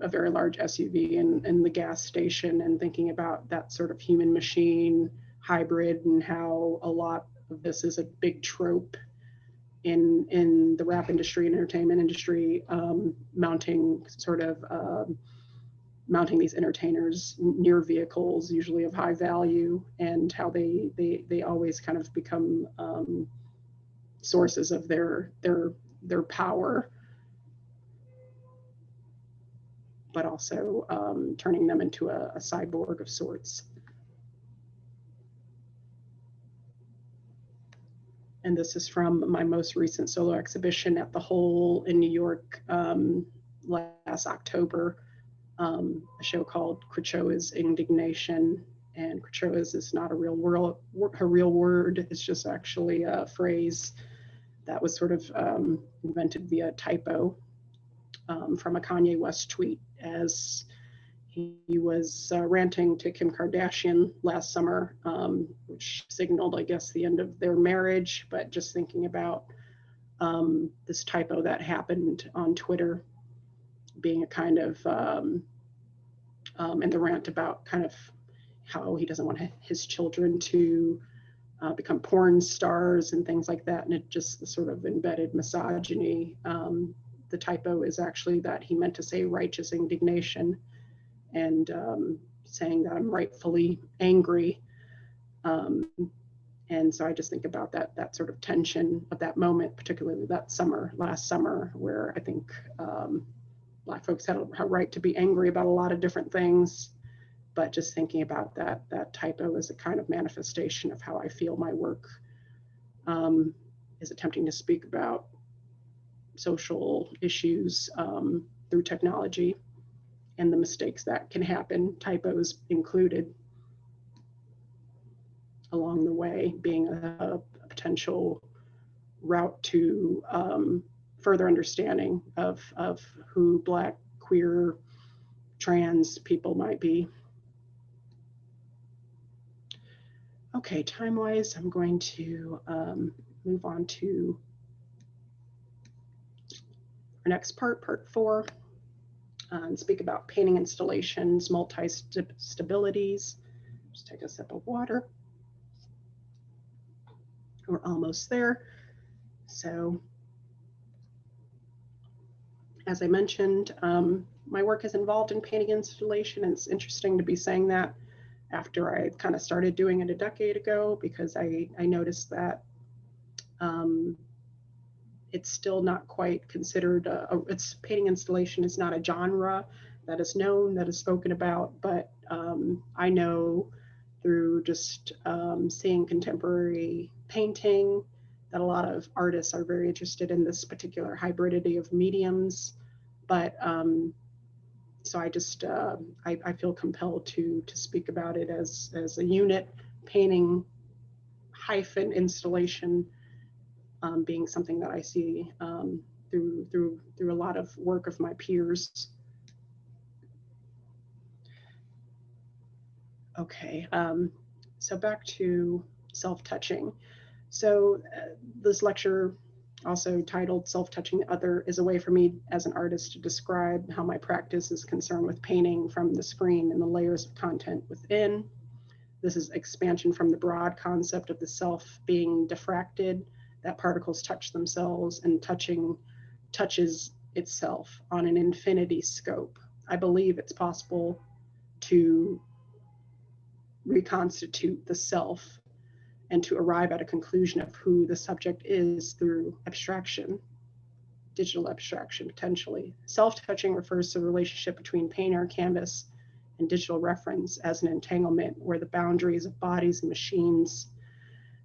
very large SUV in the gas station, and thinking about that sort of human machine hybrid, and how a lot of this is a big trope in the rap industry and entertainment industry, mounting these entertainers near vehicles, usually of high value, and how they always kind of become sources of their power, but also turning them into a cyborg of sorts. And this is from my most recent solo exhibition at the Hole in New York last October, a show called Crachoa's Indignation. And Crachoa's is not a real word, it's just actually a phrase that was sort of invented via typo from a Kanye West tweet, as he was ranting to Kim Kardashian last summer, which signaled, I guess, the end of their marriage. But just thinking about this typo that happened on Twitter being a kind of, and the rant about kind of how he doesn't want his children to become porn stars and things like that. And it just the sort of embedded misogyny. The typo is actually that he meant to say righteous indignation, and saying that I'm rightfully angry. And so I just think about that sort of tension of that moment, particularly last summer, where I think Black folks had a right to be angry about a lot of different things. But just thinking about that typo as a kind of manifestation of how I feel my work is attempting to speak about social issues through technology, and the mistakes that can happen, typos included, along the way, being a potential route to further understanding of who Black, queer, trans people might be. Okay, time-wise, I'm going to move on to our next part 4, and speak about painting installations, multi-stabilities. Just take a sip of water. We're almost there. So, as I mentioned, my work is involved in painting installation, and it's interesting to be saying that after I kind of started doing it a decade ago, because I noticed that it's still not quite considered, it's painting installation is not a genre that is known, that is spoken about, but I know through just seeing contemporary painting that a lot of artists are very interested in this particular hybridity of mediums. But so I just, I feel compelled to speak about it as a unit, painting hyphen installation, being something that I see through a lot of work of my peers. Okay, so back to self-touching. So this lecture, also titled Self-Touching the Other, is a way for me as an artist to describe how my practice is concerned with painting from the screen and the layers of content within. This is expansion from the broad concept of the self being diffracted, that particles touch themselves, and touches itself on an infinity scope. I believe it's possible to reconstitute the self and to arrive at a conclusion of who the subject is through abstraction, digital abstraction potentially. Self-touching refers to the relationship between painter, canvas, and digital reference as an entanglement where the boundaries of bodies and machines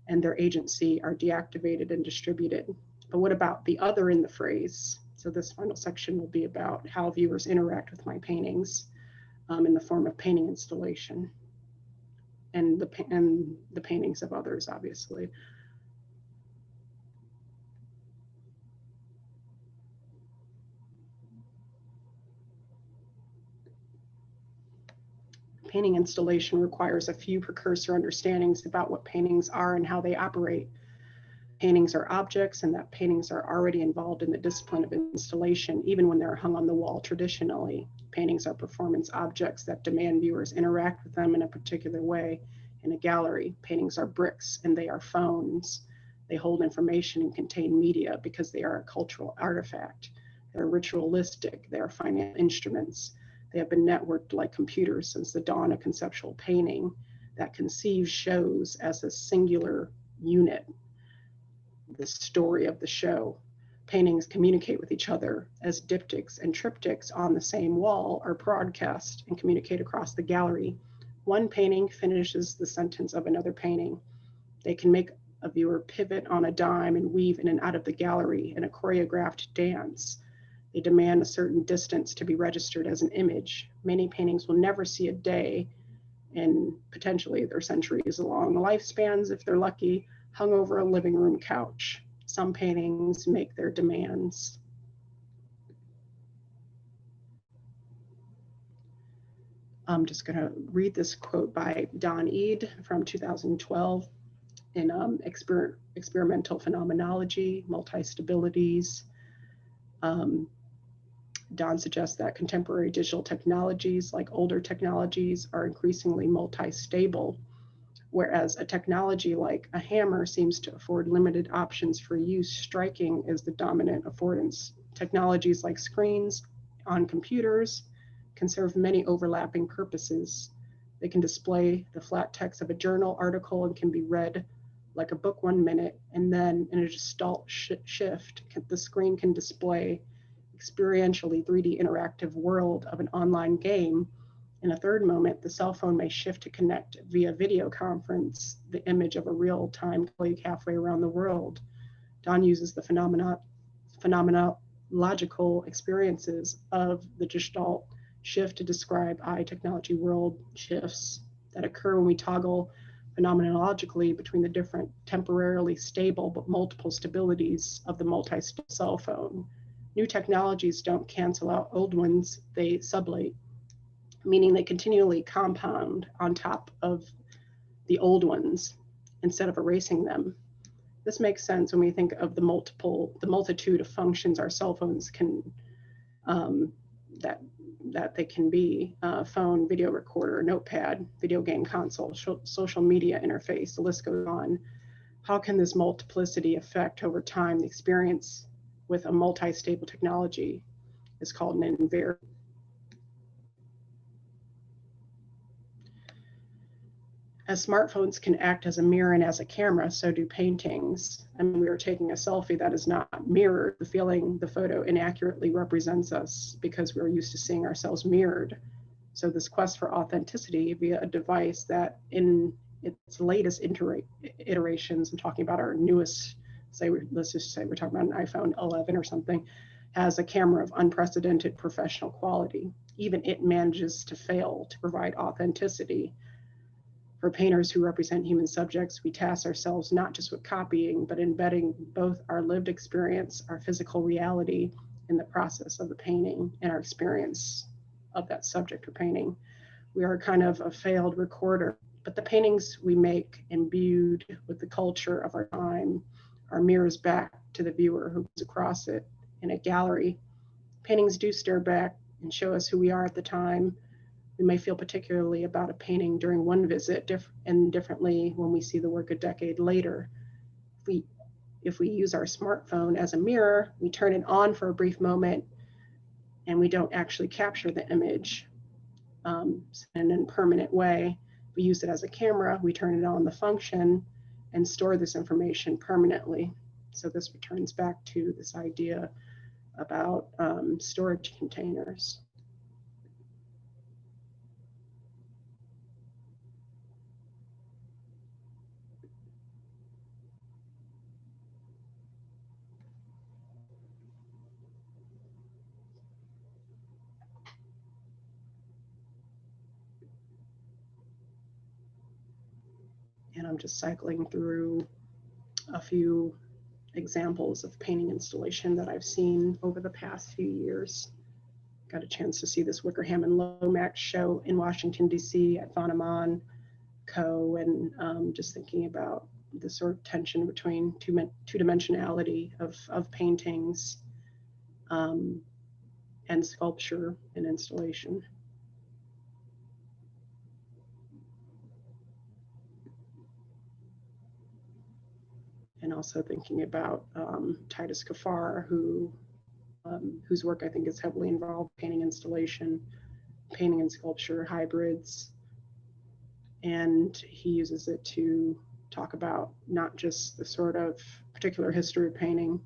and their agency are deactivated and distributed. But what about the other in the phrase? So this final section will be about how viewers interact with my paintings in the form of painting installation and the paintings of others, obviously. Painting installation requires a few precursor understandings about what paintings are and how they operate. Paintings are objects, and that paintings are already involved in the discipline of installation, even when they're hung on the wall traditionally. Paintings are performance objects that demand viewers interact with them in a particular way. In a gallery, paintings are bricks, and they are phones. They hold information and contain media because they are a cultural artifact. They're ritualistic, they are financial instruments. They have been networked like computers since the dawn of conceptual painting that conceives shows as a singular unit, the story of the show. Paintings communicate with each other as diptychs and triptychs on the same wall are broadcast and communicate across the gallery. One painting finishes the sentence of another painting. They can make a viewer pivot on a dime and weave in and out of the gallery in a choreographed dance. They demand a certain distance to be registered as an image. Many paintings will never see a day, and potentially their centuries long lifespans, if they're lucky, hung over a living room couch. Some paintings make their demands. I'm just going to read this quote by Don Eade from 2012 in Experimental Phenomenology, Multi-Stabilities. Don suggests that contemporary digital technologies, like older technologies, are increasingly multi-stable, whereas a technology like a hammer seems to afford limited options for use. Striking is the dominant affordance. Technologies like screens on computers can serve many overlapping purposes. They can display the flat text of a journal article and can be read like a book 1 minute, and then in a Gestalt shift, the screen can display experientially 3D interactive world of an online game. In a third moment, the cell phone may shift to connect via video conference the image of a real-time colleague halfway around the world. Don uses the phenomenological experiences of the Gestalt shift to describe technology world shifts that occur when we toggle phenomenologically between the different temporarily stable but multiple stabilities of the multi-cell phone. New technologies don't cancel out old ones, they sublate, meaning they continually compound on top of the old ones instead of erasing them. This makes sense when we think of the multitude of functions our cell phones can, that they can be: phone, video recorder, notepad, video game console, social media interface, the list goes on. How can this multiplicity affect over time the experience with a multi-stable technology? Is called an invariant. As smartphones can act as a mirror and as a camera, so do paintings. And we are taking a selfie that is not mirrored. The feeling the photo inaccurately represents us because we are used to seeing ourselves mirrored. So this quest for authenticity via a device that in its latest iterations, I'm talking about our newest, let's just say we're talking about an iPhone 11 or something, has a camera of unprecedented professional quality. Even it manages to fail to provide authenticity. For painters who represent human subjects, we task ourselves not just with copying, but embedding both our lived experience, our physical reality, in the process of the painting and our experience of that subject or painting. We are kind of a failed recorder, but the paintings we make imbued with the culture of our time are mirrors back to the viewer who goes across it. In a gallery, paintings do stare back and show us who we are at the time. We may feel particularly about a painting during one visit and differently when we see the work a decade later. If we use our smartphone as a mirror, we turn it on for a brief moment and we don't actually capture the image in an impermanent way. If we use it as a camera, we turn it on the function and store this information permanently. So this returns back to this idea about storage containers. And I'm just cycling through a few examples of painting installation that I've seen over the past few years. Got a chance to see this Wickerham and Lomax show in Washington, D.C. at Von Co. And just thinking about the sort of tension between two-dimensionality of paintings and sculpture and installation. And also thinking about Titus Kaphar, whose work I think is heavily involved in painting installation, painting and sculpture hybrids. And he uses it to talk about not just the sort of particular history of painting,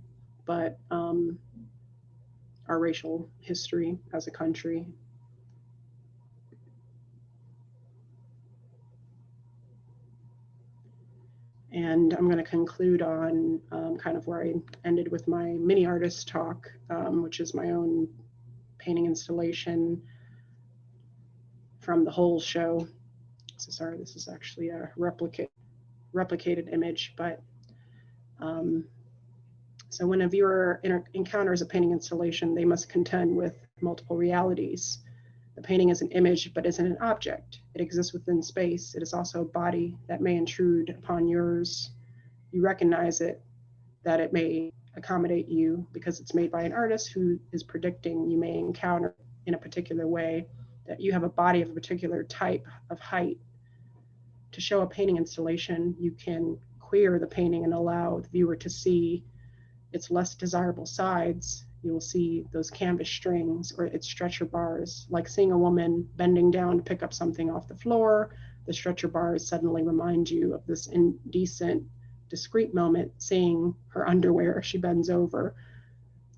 but our racial history as a country. And I'm going to conclude on kind of where I ended with my mini artist talk, which is my own painting installation from the whole show. So sorry, this is actually a replicated image, but so when a viewer encounters a painting installation, they must contend with multiple realities. The painting is an image, but isn't an object. It exists within space. It is also a body that may intrude upon yours. You recognize it, that it may accommodate you because it's made by an artist who is predicting you may encounter in a particular way, that you have a body of a particular type of height. To show a painting installation, you can queer the painting and allow the viewer to see its less desirable sides. You will see those canvas strings or its stretcher bars, like seeing a woman bending down to pick up something off the floor. The stretcher bars suddenly remind you of this indecent, discrete moment, seeing her underwear as she bends over.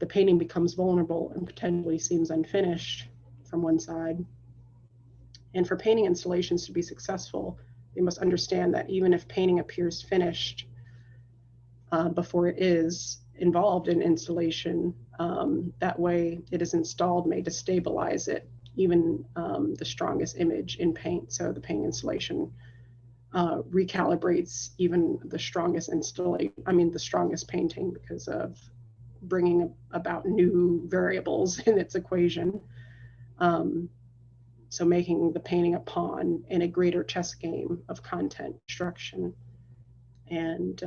The painting becomes vulnerable and potentially seems unfinished from one side. And for painting installations to be successful, they must understand that even if painting appears finished before it is involved in installation, that way it is installed may destabilize it, even the strongest image in paint. So the paint installation recalibrates even the strongest the strongest painting, because of bringing about new variables in its equation. So making the painting a pawn in a greater chess game of content construction. And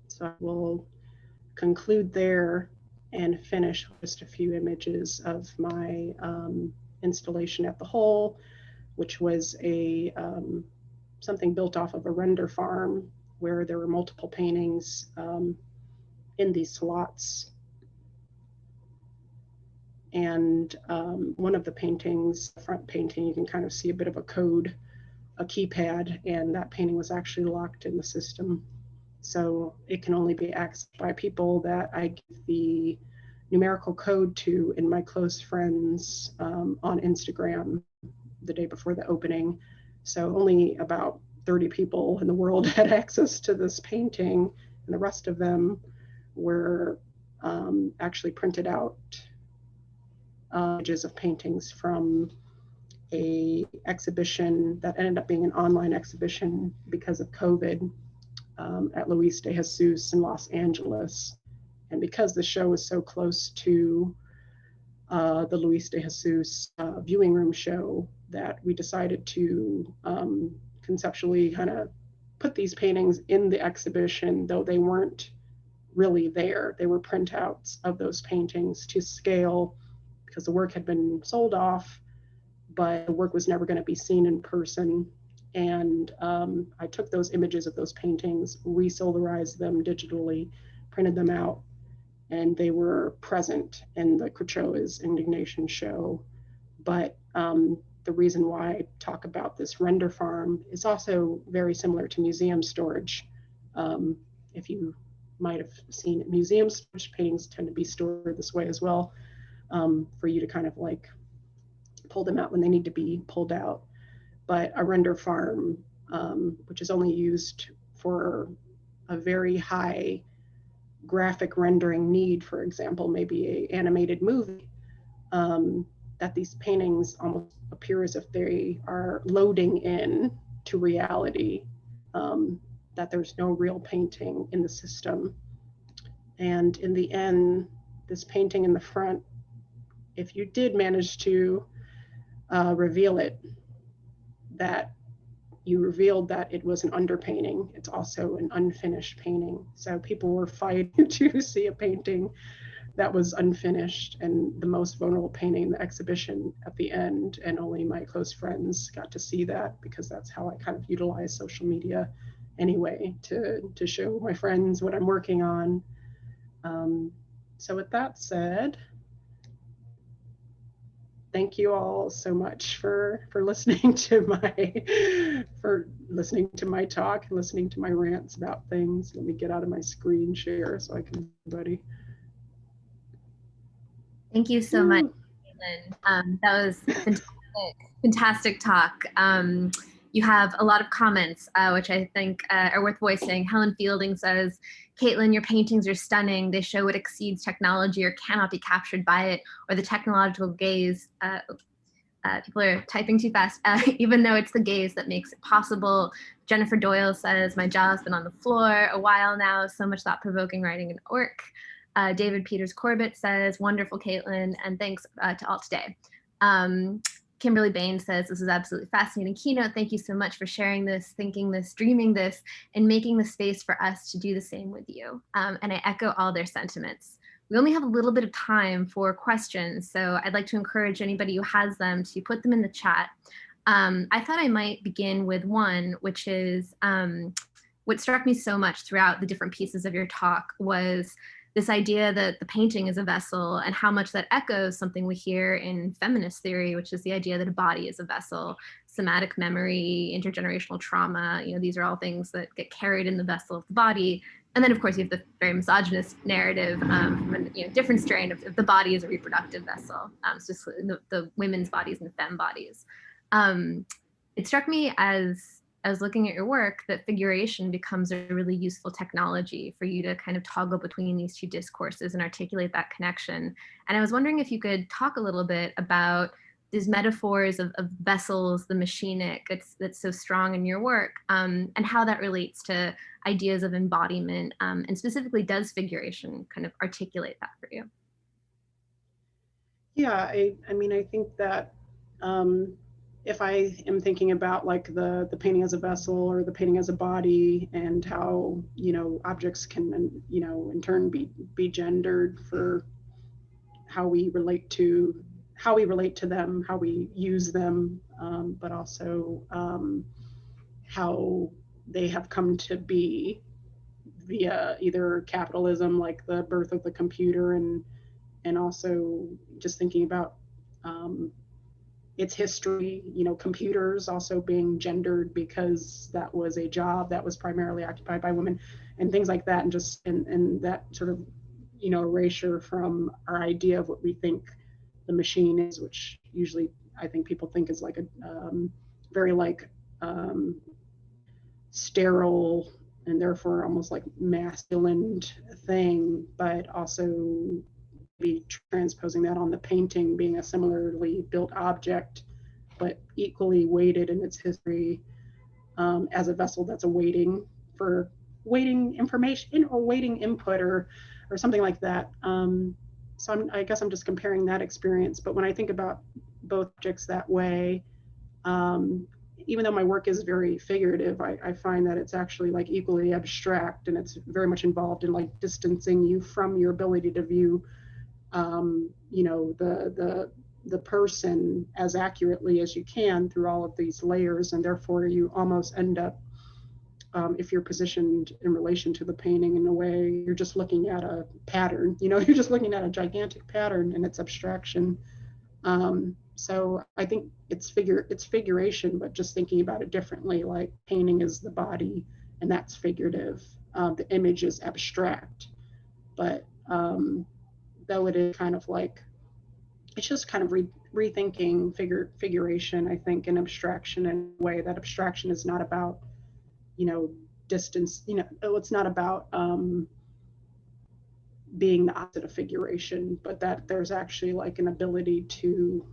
so I will conclude there and finish just a few images of my installation at the Whole, which was something built off of a render farm where there were multiple paintings in these slots. And one of the paintings, the front painting, you can kind of see a bit of a code, a keypad, and that painting was actually locked in the system. So it can only be accessed by people that I give the numerical code to in my close friends on Instagram the day before the opening. So only about 30 people in the world had access to this painting, and the rest of them were actually printed out images of paintings from a exhibition that ended up being an online exhibition because of COVID at Luis de Jesus in Los Angeles. And because the show was so close to the Luis de Jesus viewing room show, that we decided to conceptually kind of put these paintings in the exhibition, though they weren't really there. They were printouts of those paintings to scale, because the work had been sold off, but the work was never going to be seen in person. And I took those images of those paintings, resolarized them digitally, printed them out, and they were present in the Krachowa's Indignation show. But the reason why I talk about this render farm is also very similar to museum storage. If you might have seen museum storage, paintings tend to be stored this way as well, for you to kind of like pull them out when they need to be pulled out. But a render farm, which is only used for a very high graphic rendering need, for example, maybe an animated movie, that these paintings almost appear as if they are loading in to reality that there's no real painting in the system. And in the end, this painting in the front, if you did manage to reveal it, that you revealed that it was an underpainting. It's also an unfinished painting. So people were fighting to see a painting that was unfinished and the most vulnerable painting in the exhibition at the end. And only my close friends got to see that, because that's how I kind of utilize social media anyway, to show my friends what I'm working on. So with that said, thank you all so much for listening to my talk and listening to my rants about things. Let me get out of my screen share so I can see everybody.
Thank you so much, Caitlyn. That was fantastic talk. You have a lot of comments, which I think are worth voicing. Helen Fielding says, Caitlyn, your paintings are stunning. They show what exceeds technology or cannot be captured by it, or the technological gaze. People are typing too fast, even though it's the gaze that makes it possible. Jennifer Doyle says, my jaw's been on the floor a while now, so much thought-provoking writing and work. David Peters Corbett says, wonderful, Caitlyn, and thanks to all today. Kimberly Bain says, this is absolutely fascinating keynote. Thank you so much for sharing this, thinking this, dreaming this, and making the space for us to do the same with you. And I echo all their sentiments. We only have a little bit of time for questions, so I'd like to encourage anybody who has them to put them in the chat. I thought I might begin with one, which is what struck me so much throughout the different pieces of your talk was this idea that the painting is a vessel, and how much that echoes something we hear in feminist theory, which is the idea that a body is a vessel. Somatic memory, intergenerational trauma, these are all things that get carried in the vessel of the body. And then, of course, you have the very misogynist narrative from a different strain of the body as a reproductive vessel. It's just the women's bodies and the femme bodies. It struck me as I was looking at your work that figuration becomes a really useful technology for you to kind of toggle between these two discourses and articulate that connection. And I was wondering if you could talk a little bit about these metaphors of vessels, the machinic, that's so strong in your work, and how that relates to ideas of embodiment, and specifically, does figuration kind of articulate that for you?
Yeah, I mean, I think that if I am thinking about like the painting as a vessel or the painting as a body, and how objects can in turn be gendered for how we relate to them, how we use them, but also how they have come to be via either capitalism, like the birth of the computer, and also just thinking about its history, computers also being gendered because that was a job that was primarily occupied by women, and things like that, and just and that sort of erasure from our idea of what we think the machine is, which usually I think people think is like a very like sterile and therefore almost like masculine thing, but also be transposing that on the painting being a similarly built object, but equally weighted in its history, as a vessel that's awaiting information or waiting input or something like that. So I guess I'm just comparing that experience. But when I think about both objects that way, even though my work is very figurative, I find that it's actually like equally abstract, and it's very much involved in like distancing you from your ability to view the person as accurately as you can through all of these layers, and therefore you almost end up, if you're positioned in relation to the painting in a way, you're just looking at a pattern, you're just looking at a gigantic pattern and its abstraction. So I think it's figuration, but just thinking about it differently, like painting is the body and that's figurative. The image is abstract, but though it is kind of like, it's just kind of rethinking figuration, I think, and abstraction in a way that abstraction is not about, distance, it's not about being the opposite of figuration, but that there's actually like an ability to,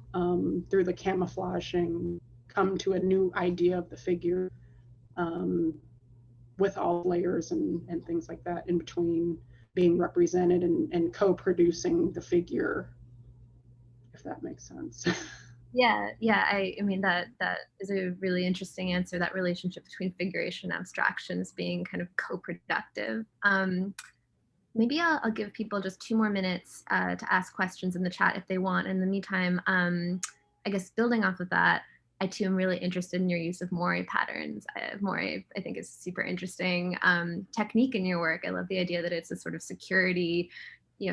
through the camouflaging, come to a new idea of the figure. with all layers and things like that in between being represented and co-producing the figure, if that makes sense.
Yeah, I mean that is a really interesting answer. That relationship between figuration and abstraction as being kind of co-productive. Maybe I'll give people just 2 more minutes to ask questions in the chat if they want. In the meantime, I guess building off of that, I too am really interested in your use of moire patterns. Moire, I think, is a super interesting technique in your work. I love the idea that it's a sort of security,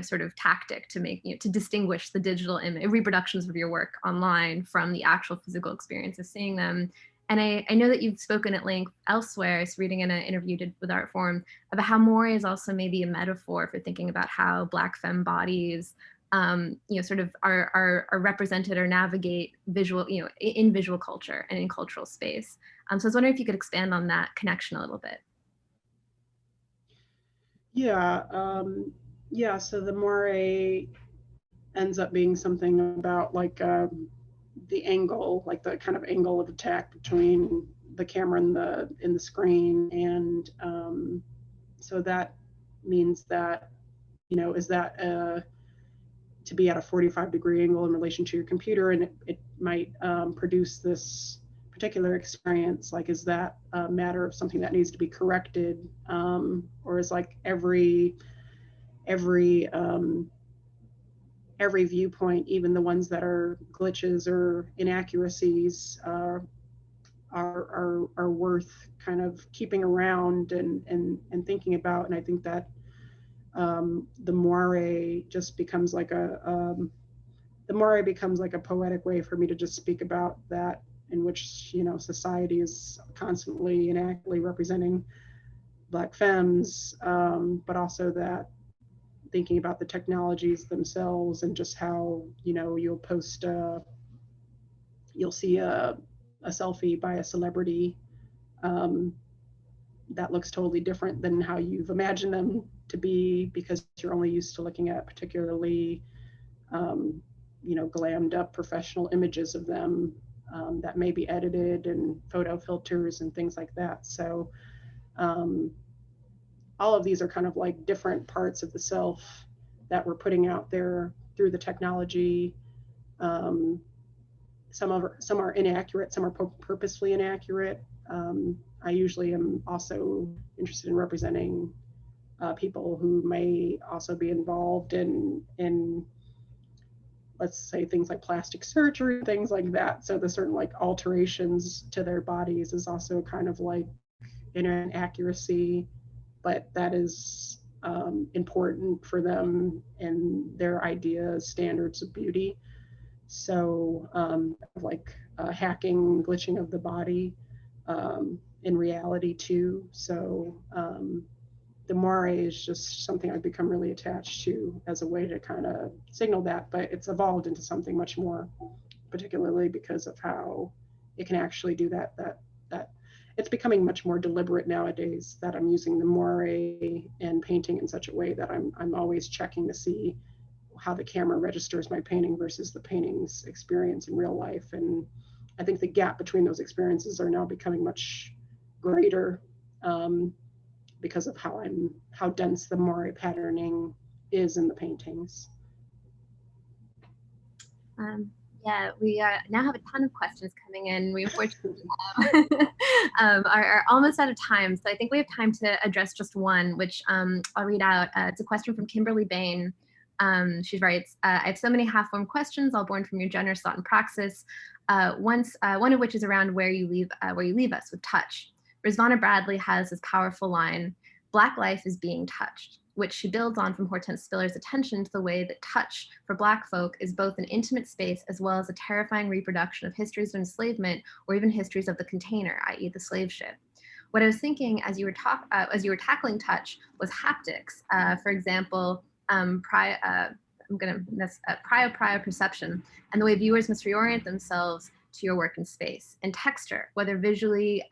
sort of tactic to make, to distinguish the digital reproductions of your work online from the actual physical experience of seeing them. And I know that you've spoken at length elsewhere, I was reading in an interview you did with Artforum, about how moire is also maybe a metaphor for thinking about how Black femme bodies sort of are represented or navigate visual, in visual culture and in cultural space. So I was wondering if you could expand on that connection a little bit.
Yeah, so the moire ends up being something about like the angle, like the kind of angle of attack between the camera and in the screen, and so that means that, is that to be at a 45-degree angle in relation to your computer, and it might produce this particular experience. Like, is that a matter of something that needs to be corrected, or is like every viewpoint, even the ones that are glitches or inaccuracies, are worth kind of keeping around and thinking about. And I think that the moire just becomes like a poetic way for me to just speak about that, in which, society is constantly and actively representing Black femmes, but also that thinking about the technologies themselves and just how, you'll post you'll see a selfie by a celebrity that looks totally different than how you've imagined them to be, because you're only used to looking at particularly glammed up professional images of them that may be edited and photo filters and things like that. So all of these are kind of like different parts of the self that we're putting out there through the technology. Some are inaccurate, some are purposefully inaccurate. I usually am also interested in representing people who may also be involved in, let's say, things like plastic surgery, things like that. So the certain like alterations to their bodies is also kind of like inaccuracy, but that is important for them and their ideas, standards of beauty. So like hacking, glitching of the body in reality too. So the moire is just something I've become really attached to as a way to kind of signal that, but it's evolved into something much more, particularly because of how it can actually do that it's becoming much more deliberate nowadays, that I'm using the moire and painting in such a way that I'm always checking to see how the camera registers my painting versus the painting's experience in real life. And I think the gap between those experiences are now becoming much greater because of how dense the moire patterning is in the paintings.
Yeah, we now have a ton of questions coming in. We unfortunately are almost out of time, so I think we have time to address just one, which I'll read out. It's a question from Kimberly Bain. She writes, I have so many half-formed questions, all born from your generous thought and praxis. One of which is around where you leave us with touch. Rizvana Bradley has this powerful line, Black life is being touched, which she builds on from Hortense Spiller's attention to the way that touch for Black folk is both an intimate space as well as a terrifying reproduction of histories of enslavement or even histories of the container, i.e. the slave ship. What I was thinking as you were tackling touch was haptics. For example, prior perception and the way viewers must reorient themselves to your work in space, and texture, whether visually,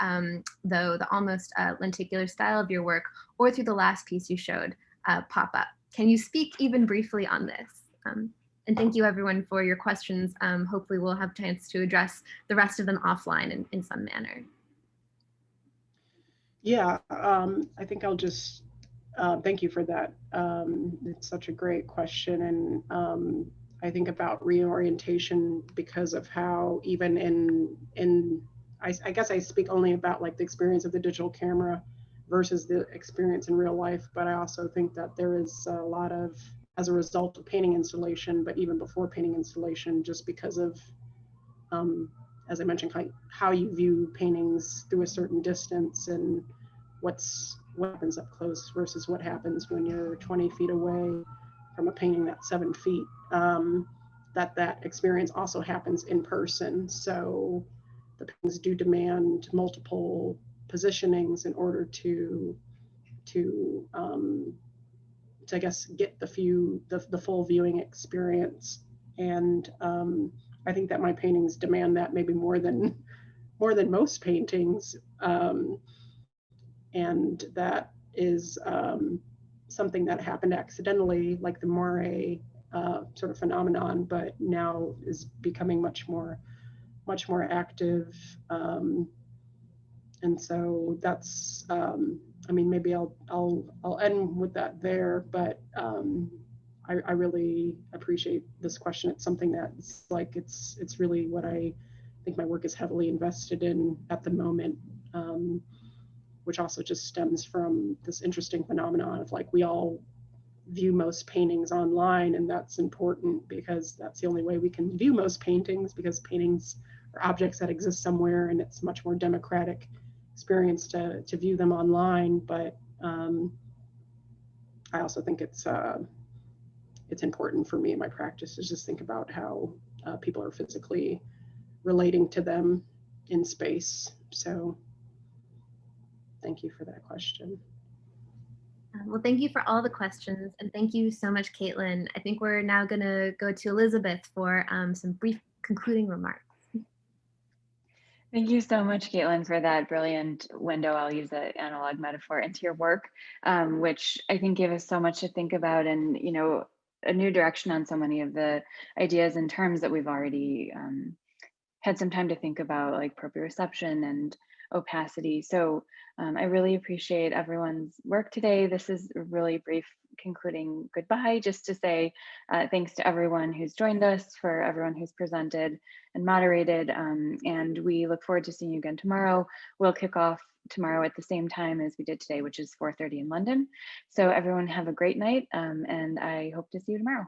though the almost lenticular style of your work, or through the last piece you showed pop up. Can you speak even briefly on this? And thank you everyone for your questions. Hopefully we'll have a chance to address the rest of them offline in some manner.
Yeah, I think I'll just thank you for that. It's such a great question. And I think about reorientation because of how even I guess I speak only about like the experience of the digital camera versus the experience in real life. But I also think that there is a lot of, as a result of painting installation, but even before painting installation, just because of, as I mentioned, how you view paintings through a certain distance and what happens up close versus what happens when you're 20 feet away from a painting that's 7 feet. That experience also happens in person. So the paintings do demand multiple positionings in order to I guess get the full viewing experience. And I think that my paintings demand that maybe more than most paintings. And that is something that happened accidentally, like the moire sort of phenomenon, but now is becoming much more active. And so that's, I mean, maybe I'll end with that there, but I really appreciate this question. It's something that's like, it's really what I think my work is heavily invested in at the moment. Which also just stems from this interesting phenomenon of like, we all view most paintings online, and that's important because that's the only way we can view most paintings, because paintings are objects that exist somewhere, and it's much more democratic experience to view them online. But I also think it's important for me in my practice to just think about how people are physically relating to them in space. So thank you for that question.
Well, thank you for all the questions, and thank you so much, Caitlyn. I think we're now going to go to Elizabeth for some brief concluding remarks.
Thank you so much, Caitlyn, for that brilliant window. I'll use an analog metaphor into your work, which I think gave us so much to think about, and a new direction on so many of the ideas and terms that we've already had some time to think about, like proprioception and opacity. So I really appreciate everyone's work today. This is a really brief concluding goodbye, just to say thanks to everyone who's joined us, for everyone who's presented and moderated, and we look forward to seeing you again tomorrow. We'll kick off tomorrow at the same time as we did today, which is 4:30 in London. So everyone have a great night, and I hope to see you tomorrow.